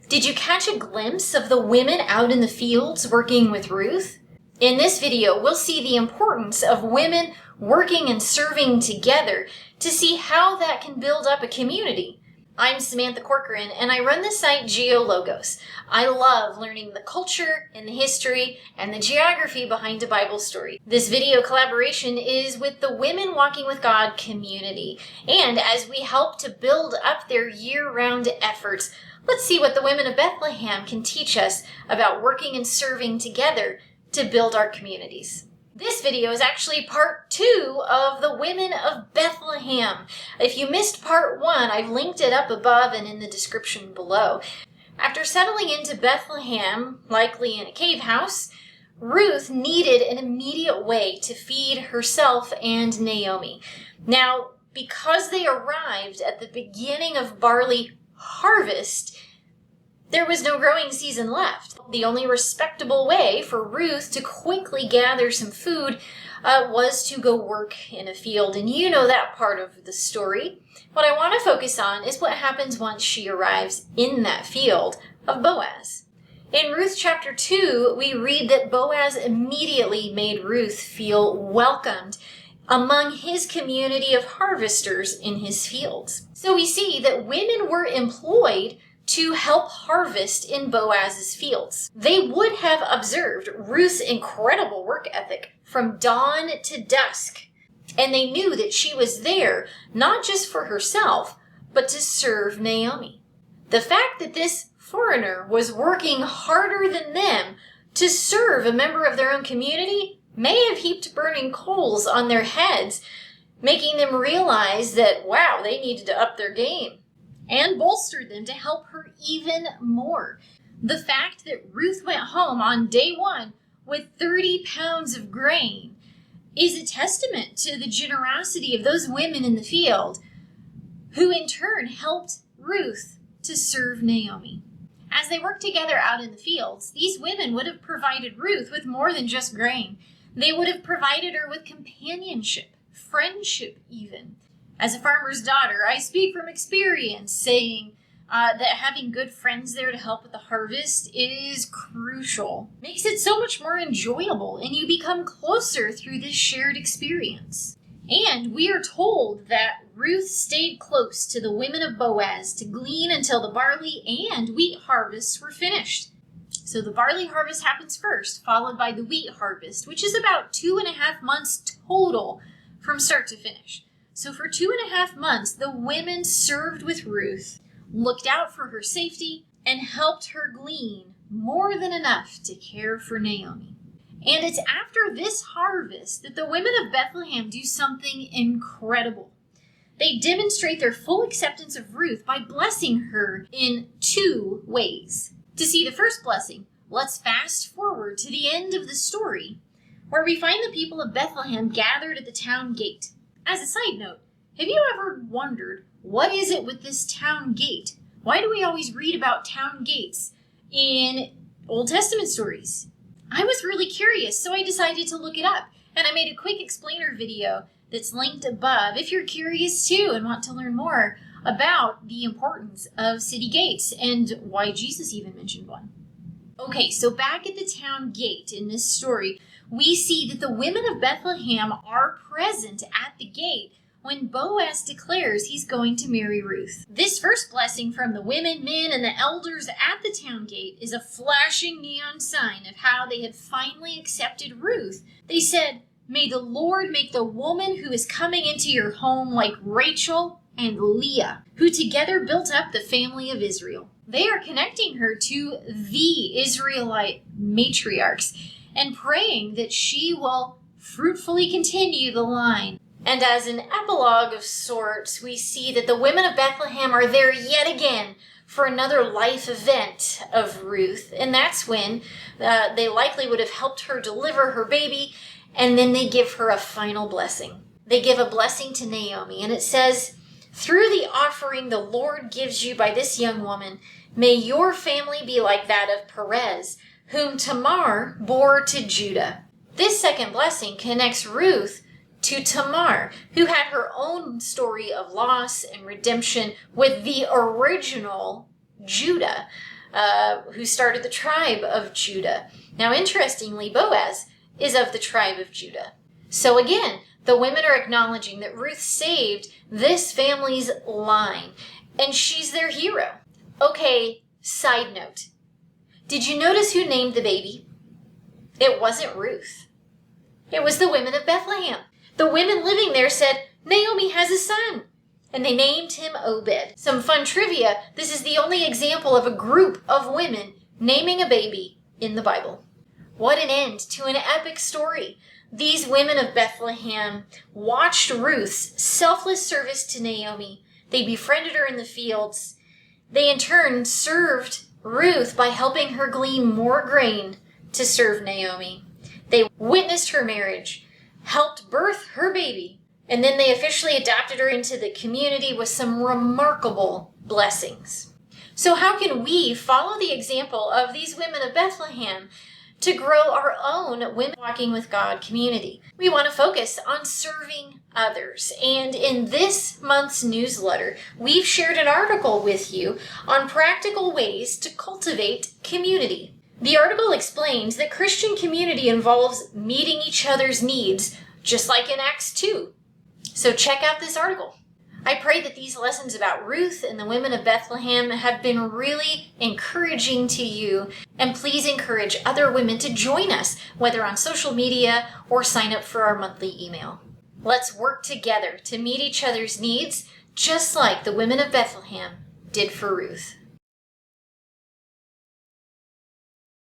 Did you catch a glimpse of the women out in the fields working with Ruth? In this video, we'll see the importance of women working and serving together to see how that can build up a community. I'm Samantha Corcoran, and I run the site Geo-Logos. I love learning the culture and the history and the geography behind a Bible story. This video collaboration is with the Women Walking with God community. And as we help to build up their year-round efforts, let's see what the women of Bethlehem can teach us about working and serving together to build our communities. This video is actually part 2 of the Women of Bethlehem. If you missed part 1, I've linked it up above and in the description below. After settling into Bethlehem, likely in a cave house, Ruth needed an immediate way to feed herself and Naomi. Now, because they arrived at the beginning of barley harvest, there was no growing season left. The only respectable way for Ruth to quickly gather some food was to go work in a field. And you know that part of the story. What I want to focus on is what happens once she arrives in that field of Boaz. In Ruth chapter 2, we read that Boaz immediately made Ruth feel welcomed among his community of harvesters in his fields. So we see that women were employed to help harvest in Boaz's fields. They would have observed Ruth's incredible work ethic from dawn to dusk, and they knew that she was there not just for herself, but to serve Naomi. The fact that this foreigner was working harder than them to serve a member of their own community may have heaped burning coals on their heads, making them realize that, wow, they needed to up their game, and bolstered them to help her even more. The fact that Ruth went home on day 1 with 30 pounds of grain is a testament to the generosity of those women in the field, who in turn helped Ruth to serve Naomi. As they worked together out in the fields, these women would have provided Ruth with more than just grain. They would have provided her with companionship, friendship even. As a farmer's daughter, I speak from experience, saying that having good friends there to help with the harvest is crucial. Makes it so much more enjoyable, and you become closer through this shared experience. And we are told that Ruth stayed close to the women of Boaz to glean until the barley and wheat harvests were finished. So the barley harvest happens first, followed by the wheat harvest, which is about 2.5 months total from start to finish. So for 2.5 months, the women served with Ruth, looked out for her safety, and helped her glean more than enough to care for Naomi. And it's after this harvest that the women of Bethlehem do something incredible. They demonstrate their full acceptance of Ruth by blessing her in 2 ways. To see the first blessing, let's fast forward to the end of the story, where we find the people of Bethlehem gathered at the town gate. As a side note, have you ever wondered, what is it with this town gate? Why do we always read about town gates in Old Testament stories? I was really curious, so I decided to look it up, and I made a quick explainer video that's linked above if you're curious too and want to learn more about the importance of city gates and why Jesus even mentioned one. Okay, so back at the town gate in this story, we see that the women of Bethlehem are present at the gate when Boaz declares he's going to marry Ruth. This first blessing from the women, men, and the elders at the town gate is a flashing neon sign of how they had finally accepted Ruth. They said, "May the Lord make the woman who is coming into your home like Rachel and Leah, who together built up the family of Israel." They are connecting her to the Israelite matriarchs and praying that she will fruitfully continue the line. And as an epilogue of sorts, we see that the women of Bethlehem are there yet again for another life event of Ruth. And that's when they likely would have helped her deliver her baby, and then they give her a final blessing. They give a blessing to Naomi, and it says, "Through the offering the Lord gives you by this young woman, may your family be like that of Perez, whom Tamar bore to Judah." This second blessing connects Ruth to Tamar, who had her own story of loss and redemption with the original Judah. who started the tribe of Judah. Now, interestingly, Boaz is of the tribe of Judah. So again, the women are acknowledging that Ruth saved this family's line, and she's their hero. Okay, side note. Did you notice who named the baby? It wasn't Ruth. It was the women of Bethlehem. The women living there said, Naomi has a son, and they named him Obed. Some fun trivia, this is the only example of a group of women naming a baby in the Bible. What an end to an epic story. These women of Bethlehem watched Ruth's selfless service to Naomi. They befriended her in the fields. They in turn served Ruth by helping her glean more grain to serve Naomi. They witnessed her marriage, helped birth her baby, and then they officially adopted her into the community with some remarkable blessings. So how can we follow the example of these women of Bethlehem to grow our own Women Walking with God community? We want to focus on serving others. And in this month's newsletter, we've shared an article with you on practical ways to cultivate community. The article explains that Christian community involves meeting each other's needs, just like in Acts 2. So check out this article. I pray that these lessons about Ruth and the women of Bethlehem have been really encouraging to you, and please encourage other women to join us, whether on social media or sign up for our monthly email. Let's work together to meet each other's needs, just like the women of Bethlehem did for Ruth.